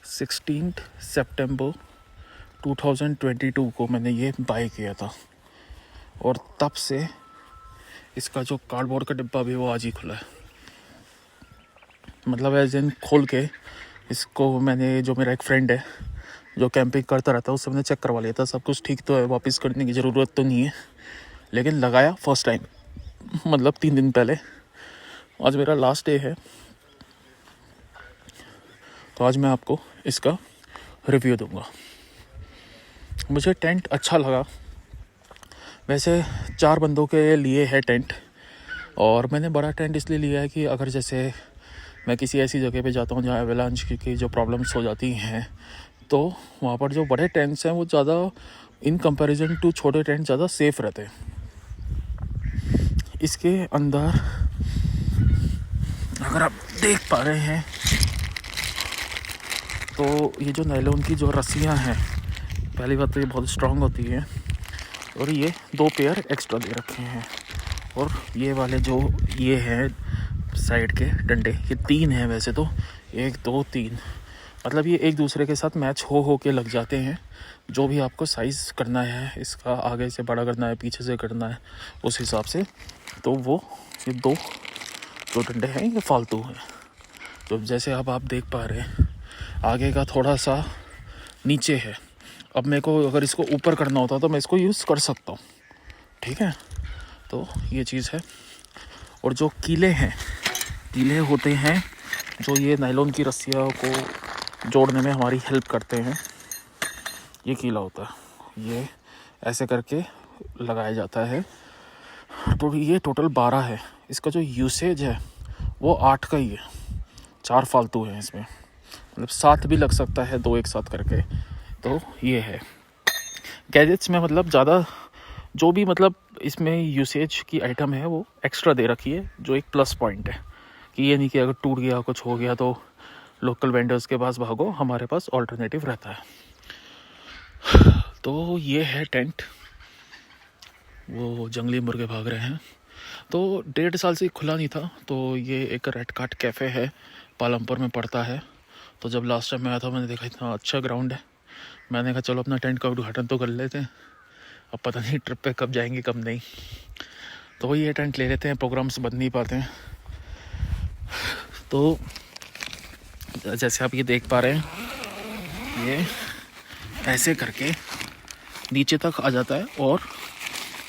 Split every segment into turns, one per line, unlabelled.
16 सितंबर 2022 को मैंने ये बाय किया था और तब से इसका जो कार्डबोर्ड का डिब्बा भी वो आज ही खुला है। मतलब एज इन खोल के इसको मैंने, जो मेरा एक फ्रेंड है जो कैंपिंग करता रहता है, उससे मैंने चेक करवा लिया था। सब कुछ ठीक तो है, वापस करने की ज़रूरत तो नहीं है, लेकिन लगाया फर्स्ट टाइम, मतलब 3 दिन पहले। आज मेरा लास्ट डे है, तो आज मैं आपको इसका रिव्यू दूंगा। मुझे टेंट अच्छा लगा। वैसे 4 बंदों के लिए है टेंट, और मैंने बड़ा टेंट इसलिए लिया है कि अगर जैसे मैं किसी ऐसी जगह पे जाता हूँ जहाँ एवलांच की जो प्रॉब्लम्स हो जाती हैं, तो वहाँ पर जो बड़े टेंट्स हैं वो ज़्यादा इन कंपैरिजन टू छोटे टेंट ज़्यादा सेफ़ रहते हैं। इसके अंदर अगर आप देख पा रहे हैं तो ये जो नायलॉन की जो रस्सियाँ हैं, पहली बात तो ये बहुत स्ट्रांग होती है, और ये 2 पेयर एक्स्ट्रा दे रखे हैं। और ये वाले जो ये हैं साइड के डंडे, ये 3 हैं वैसे तो, 1 2 3, मतलब ये एक दूसरे के साथ मैच हो के लग जाते हैं। जो भी आपको साइज़ करना है, इसका आगे से बड़ा करना है, पीछे से करना है, उस हिसाब से। तो वो ये 2 जो डंडे हैं ये फालतू हैं। तो जैसे अब आप देख पा रहे हैं, आगे का थोड़ा सा नीचे है। अब मेरे को अगर इसको ऊपर करना होता तो मैं इसको यूज़ कर सकता हूँ, ठीक है। तो ये चीज़ है। और जो कीले होते हैं जो ये नायलॉन की रस्सियों को जोड़ने में हमारी हेल्प करते हैं, ये कीला होता है, ये ऐसे करके लगाया जाता है। तो ये टोटल 12 है। इसका जो यूसेज है वो 8 का ही है, 4 फालतू हैं इसमें, मतलब 7 भी लग सकता है 2 एक साथ करके। तो ये है गैजेट्स में, मतलब ज़्यादा जो भी मतलब इसमें यूसेज की आइटम है वो एक्स्ट्रा दे रखी है, जो एक प्लस पॉइंट है कि ये नहीं कि अगर टूट गया कुछ हो गया तो लोकल वेंडर्स के पास भागो, हमारे पास ऑल्टरनेटिव रहता है। तो ये है टेंट। वो जंगली मुर्गे भाग रहे हैं। तो 1.5 साल से खुला नहीं था। तो ये एक रेड कार्ट कैफ़े है, पालमपुर में पड़ता है। तो जब लास्ट टाइम मैं आया था मैंने देखा इतना अच्छा ग्राउंड है, मैंने कहा चलो अपना टेंट का उद्घाटन तो कर लेते हैं। अब पता नहीं ट्रिप पे कब जाएंगे कब नहीं, तो ये टेंट ले लेते हैं, प्रोग्राम्स बन नहीं पाते हैं। तो जैसे आप ये देख पा रहे हैं, ये ऐसे करके नीचे तक आ जाता है और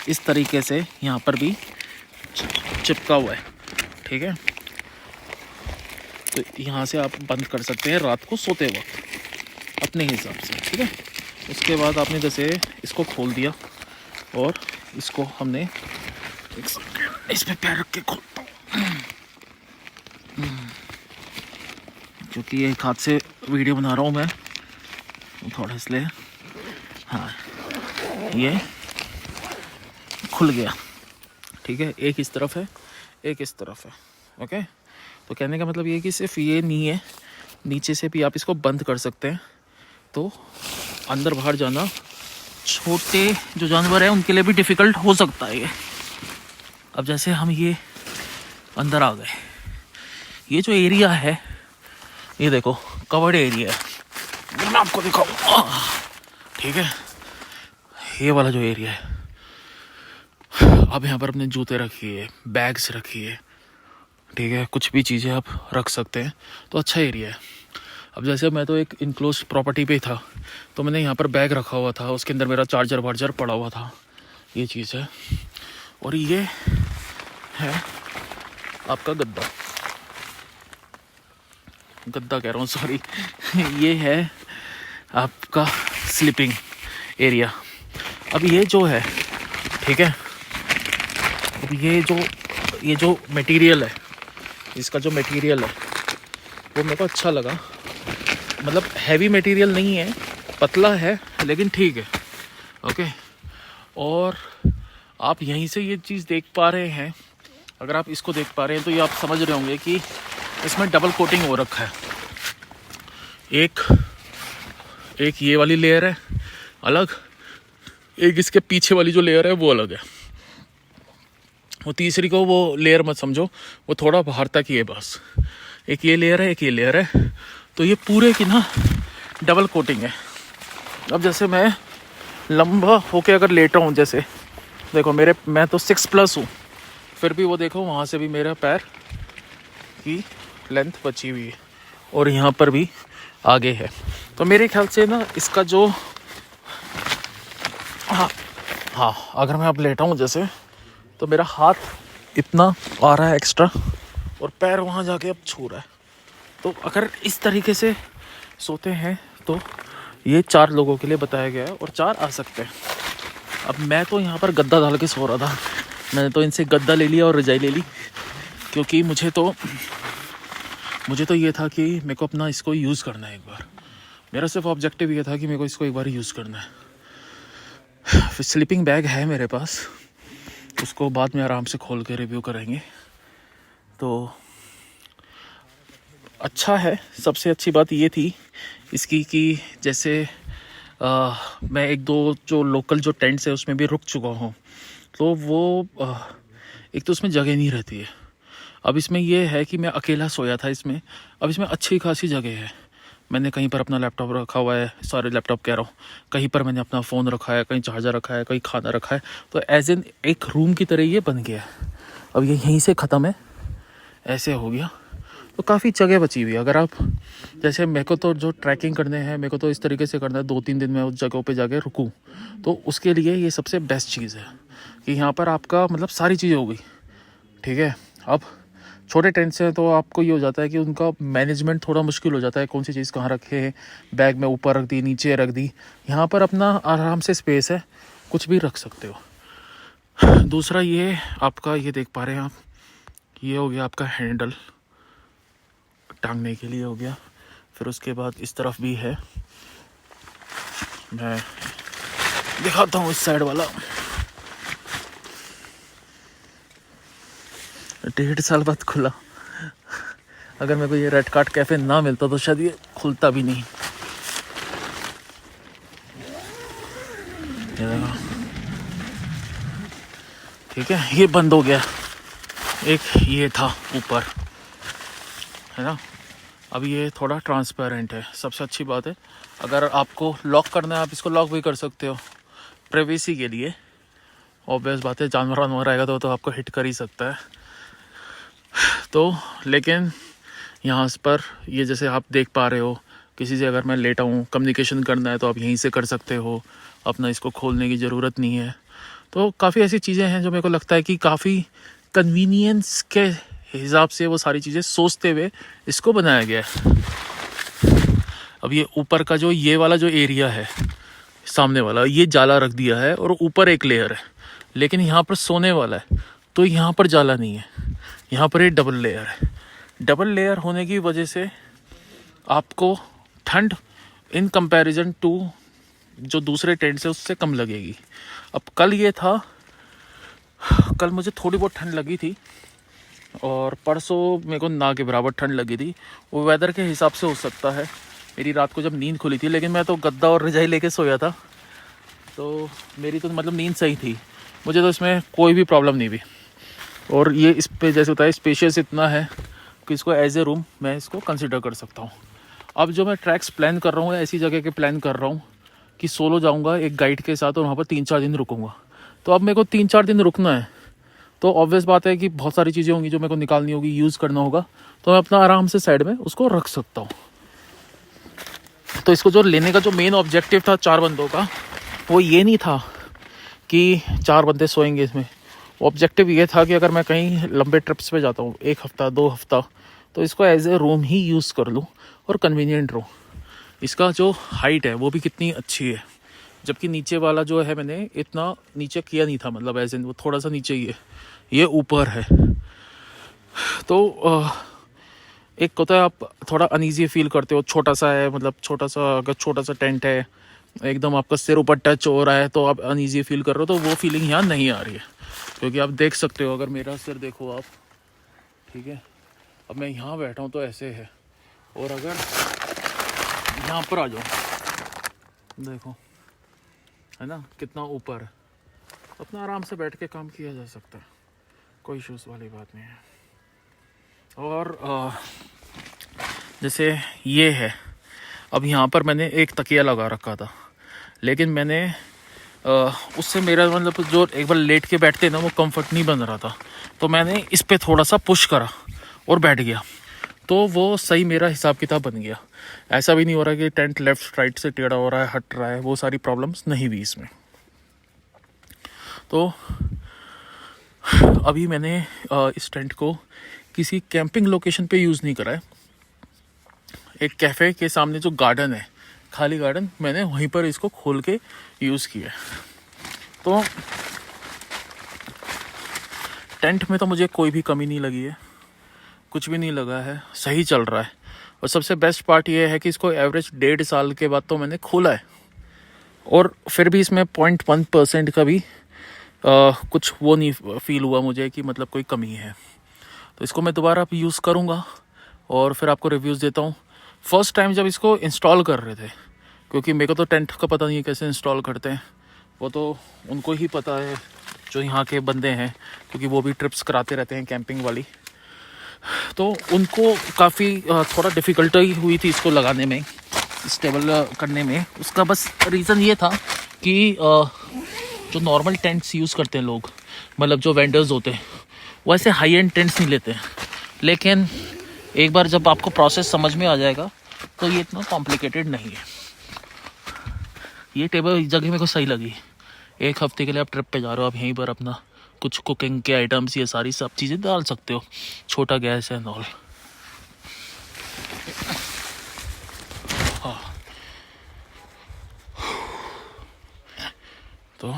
इस तरीके से यहाँ पर भी चिपका हुआ है, ठीक है। तो यहाँ से आप बंद कर सकते हैं रात को सोते वक्त अपने हिसाब से, ठीक है। उसके बाद आपने जैसे इसको खोल दिया और इसको हमने इस पे पैर रख के खोलता हूँ, क्योंकि एक हाथ से वीडियो बना रहा हूँ मैं थोड़ा, इसलिए। हाँ, ये खुल गया, ठीक है। एक इस तरफ है, एक इस तरफ है, ओके। तो कहने का मतलब ये कि सिर्फ ये नहीं है, नीचे से भी आप इसको बंद कर सकते हैं। तो अंदर बाहर जाना छोटे जो जानवर हैं उनके लिए भी डिफ़िकल्ट हो सकता है ये। अब जैसे हम ये अंदर आ गए, ये जो एरिया है ये देखो कवर्ड एरिया है, मैं आपको दिखाऊँ, ठीक है। ये वाला जो एरिया है, अब यहाँ पर अपने जूते रखिए, बैग्स रखिए, ठीक है, कुछ भी चीज़ें आप रख सकते हैं। तो अच्छा एरिया है। अब जैसे मैं तो एक इनक्लोज प्रॉपर्टी पे था, तो मैंने यहाँ पर बैग रखा हुआ था, उसके अंदर मेरा चार्जर वार्जर पड़ा हुआ था, ये चीज़ है। और ये है आपका गद्दा कह रहा हूँ, सॉरी ये है आपका स्लीपिंग एरिया। अब ये जो है, ठीक है, अब ये जो मटेरियल है, इसका जो मटेरियल है वो मेरे को अच्छा लगा। मतलब हैवी मटेरियल नहीं है, पतला है, लेकिन ठीक है, ओके। और आप यहीं से ये चीज़ देख पा रहे हैं, अगर आप इसको देख पा रहे हैं तो ये आप समझ रहे होंगे कि इसमें डबल कोटिंग हो रखा है। एक ये वाली लेयर है अलग, एक इसके पीछे वाली जो लेयर है वो अलग है। वो तीसरी को वो लेयर मत समझो, वो थोड़ा बाहर तक ही है बस। एक ये लेयर है, एक ये लेयर है। तो ये पूरे की ना डबल कोटिंग है। अब जैसे मैं लंबा होके अगर लेटा हूँ, जैसे देखो मैं तो 6+ हूँ, फिर भी वो देखो वहाँ से भी मेरा पैर की लेंथ बची हुई है और यहाँ पर भी आगे है। तो मेरे ख्याल से ना इसका जो हाँ अगर मैं अब लेटा हूँ जैसे, तो मेरा हाथ इतना आ रहा है एक्स्ट्रा और पैर वहाँ जाके अब छू रहा है। तो अगर इस तरीके से सोते हैं तो ये 4 लोगों के लिए बताया गया है और 4 आ सकते हैं। अब मैं तो यहाँ पर गद्दा डाल के सो रहा था, मैंने तो इनसे गद्दा ले लिया और रजाई ले ली, क्योंकि मुझे तो ये था कि मेरे को अपना इसको यूज़ करना है एक बार। मेरा सिर्फ ऑब्जेक्टिव ये था कि मेरे को इसको एक बार यूज़ करना है। फिर स्लीपिंग बैग है मेरे पास, उसको बाद में आराम से खोल के रिव्यू करेंगे। तो अच्छा है। सबसे अच्छी बात ये थी इसकी कि जैसे मैं 1-2 जो लोकल जो टेंट्स है उसमें भी रुक चुका हूँ, तो वो एक तो उसमें जगह नहीं रहती है। अब इसमें ये है कि मैं अकेला सोया था इसमें, अब इसमें अच्छी खासी जगह है। मैंने कहीं पर अपना लैपटॉप रखा हुआ है, सारे लैपटॉप कह रहा हूँ, कहीं पर मैंने अपना फ़ोन रखा है, कहीं चार्जर रखा है, कहीं खाना रखा है। तो एज एन एक रूम की तरह ये बन गया है। अब ये यहीं से ख़त्म है, ऐसे हो गया। तो काफ़ी जगह बची हुई है। अगर आप जैसे मेरे को तो जो ट्रैकिंग करने हैं, मेरे को तो इस तरीके से करना है 2-3 दिन में उस जगहों पे जाके रुकूं, तो उसके लिए ये सबसे बेस्ट चीज़ है कि यहाँ पर आपका मतलब सारी चीज़ें हो गई। ठीक है। अब छोटे टेंट से तो आपको ये हो जाता है कि उनका मैनेजमेंट थोड़ा मुश्किल हो जाता है, कौन सी चीज़ कहाँ रखे, बैग में ऊपर रख दी, नीचे रख दी। यहाँ पर अपना आराम से स्पेस है, कुछ भी रख सकते हो। दूसरा ये आपका, ये देख पा रहे हैं आप, ये हो गया आपका हैंडल, टांगने के लिए हो गया। फिर उसके बाद इस तरफ भी है, मैं दिखाता हूँ इस साइड वाला। 1.5 साल बाद खुला। अगर मेरे को ये रेड कार्ट कैफ़े ना मिलता तो शायद ये खुलता भी नहीं। ये देखो, ठीक है, ये बंद हो गया। एक ये था ऊपर, है ना। अब ये थोड़ा ट्रांसपेरेंट है, सबसे अच्छी बात है। अगर आपको लॉक करना है, आप इसको लॉक भी कर सकते हो प्राइवेसी के लिए। ऑब्वियस बात है, जानवर वानवर आएगा तो आपको हिट कर ही सकता है। तो लेकिन यहाँ पर ये जैसे आप देख पा रहे हो, किसी से अगर मैं लेटा हूँ, कम्युनिकेशन करना है तो आप यहीं से कर सकते हो, अपना इसको खोलने की ज़रूरत नहीं है। तो काफ़ी ऐसी चीज़ें हैं जो मेरे को लगता है कि काफ़ी कन्वीनियंस के हिसाब से वो सारी चीज़ें सोचते हुए इसको बनाया गया है। अब ये ऊपर का जो ये वाला जो एरिया है, सामने वाला, ये जाला रख दिया है और ऊपर एक लेयर है, लेकिन यहाँ पर सोने वाला है तो यहाँ पर जाला नहीं है, यहाँ पर ये डबल लेयर है। डबल लेयर होने की वजह से आपको ठंड इन कंपैरिजन टू जो दूसरे टेंट से उससे कम लगेगी। अब कल मुझे थोड़ी बहुत ठंड लगी थी और परसों मेरे को ना के बराबर ठंड लगी थी। वो वेदर के हिसाब से हो सकता है। मेरी रात को जब नींद खुली थी, लेकिन मैं तो गद्दा और रजाई लेके सोया था, तो मेरी तो मतलब नींद सही थी, मुझे तो इसमें कोई भी प्रॉब्लम नहीं हुई। और ये इस पे जैसे होता है स्पेशियस इतना है कि इसको एज ए रूम मैं इसको कंसिडर कर सकता हूँ। अब जो मैं ट्रैक्स प्लान कर रहा हूँ, ऐसी जगह के प्लान कर रहा हूँ कि सोलो जाऊँगा एक गाइड के साथ और वहाँ पर 3-4 दिन रुकूँगा। तो अब मेरे को 3-4 दिन रुकना है, तो ऑब्वियस बात है कि बहुत सारी चीज़ें होंगी जो मेरे को निकालनी होगी, यूज़ करना होगा, तो मैं अपना आराम से साइड में उसको रख सकता हूँ। तो इसको जो लेने का जो मेन ऑब्जेक्टिव था 4 बंदों का, वो ये नहीं था कि 4 बंदे सोएंगे इसमें। ऑब्जेक्टिव ये था कि अगर मैं कहीं लंबे ट्रिप्स पे जाता हूँ, 1 हफ्ता 2 हफ्ता, तो इसको एज ए रूम ही यूज़ कर लूँ और कन्वीनियंट रो। इसका जो हाइट है वो भी कितनी अच्छी है, जबकि नीचे वाला जो है मैंने इतना नीचे किया नहीं था, मतलब एज इन वो थोड़ा सा नीचे ही है, ये ऊपर है। तो एक होता है आप थोड़ा अनईजी फील करते हो, छोटा सा है, मतलब छोटा सा टेंट है, एकदम आपका सिर ऊपर टच हो रहा है तो आप अनईजी फील कर रहे हो, तो वो फीलिंग यहाँ नहीं आ रही है। क्योंकि आप देख सकते हो, अगर मेरा सिर देखो आप, ठीक है, अब मैं यहाँ बैठा हूँ तो ऐसे है, और अगर यहाँ पर आ जाऊँ, देखो है ना कितना ऊपर है, अपना आराम से बैठ के काम किया जा सकता है, कोई इश्यूज़ वाली बात नहीं है। और जैसे ये है, अब यहाँ पर मैंने एक तकिया लगा रखा था, लेकिन मैंने उससे मेरा मतलब जो एक बार लेट के बैठते ना वो कंफर्ट नहीं बन रहा था, तो मैंने इस पर थोड़ा सा पुश करा और बैठ गया, तो वो सही मेरा हिसाब किताब बन गया। ऐसा भी नहीं हो रहा कि टेंट लेफ्ट राइट से टेढ़ा हो रहा है, हट रहा है, वो सारी प्रॉब्लम्स नहीं हुई इसमें। तो अभी मैंने इस टेंट को किसी कैंपिंग लोकेशन पे यूज़ नहीं करा है। एक कैफ़े के सामने जो गार्डन है, खाली गार्डन, मैंने वहीं पर इसको खोल के यूज़ किया है। तो टेंट में तो मुझे कोई भी कमी नहीं लगी है, कुछ भी नहीं लगा है, सही चल रहा है। और सबसे बेस्ट पार्ट ये है कि इसको एवरेज 1.5 साल के बाद तो मैंने खोला है, और फिर भी इसमें 0.1% का भी कुछ वो नहीं फील हुआ मुझे कि मतलब कोई कमी है। तो इसको मैं दोबारा यूज़ करूँगा और फिर आपको रिव्यूज़ देता हूँ। फर्स्ट टाइम जब इसको इंस्टॉल कर रहे थे, क्योंकि मेरे को तो टेंट का पता नहीं है कैसे इंस्टॉल करते हैं, वो तो उनको ही पता है जो यहाँ के बंदे हैं, क्योंकि वो भी ट्रिप्स कराते रहते हैं कैंपिंग वाली। तो उनको काफ़ी थोड़ा डिफ़िकल्टी हुई थी इसको लगाने में, स्टेबल करने में। उसका बस रीज़न ये था कि जो नॉर्मल टेंट्स यूज़ करते हैं लोग, मतलब जो वेंडर्स होते हैं, वो ऐसे हाई एंड टेंट्स नहीं लेते हैं। लेकिन एक बार जब आपको प्रोसेस समझ में आ जाएगा तो ये इतना कॉम्प्लिकेटेड नहीं है। ये टेबल जगह मेरे को सही लगी। एक हफ्ते के लिए आप ट्रिप पे जा रहे हो, आप यहीं पर अपना कुछ कुकिंग के आइटम्स, ये सारी सब चीज़ें डाल सकते हो, छोटा गैस है नॉल। हाँ, तो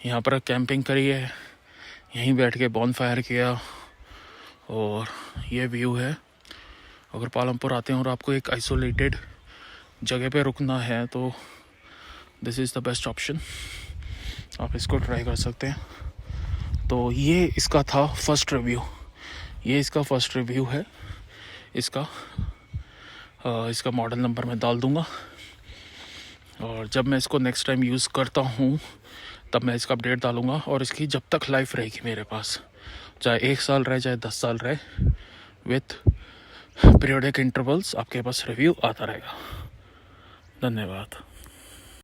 यहाँ पर कैंपिंग करी है, यहीं बैठ के बॉनफायर किया, और ये व्यू है। अगर पालमपुर आते हैं और आपको एक आइसोलेटेड जगह पे रुकना है तो this is the best option, आप इसको ट्राई कर सकते हैं। तो ये इसका था फर्स्ट रिव्यू, ये इसका फर्स्ट रिव्यू है। इसका मॉडल नंबर मैं डाल दूँगा, और जब मैं इसको नेक्स्ट टाइम यूज़ करता हूँ तब मैं इसका अपडेट डालूँगा। और इसकी जब तक लाइफ रहेगी मेरे पास, चाहे 1 साल रहे चाहे 10 साल रहे, विथ पीरियोडिक इंटरवल्स आपके पास रिव्यू आता रहेगा। धन्यवाद।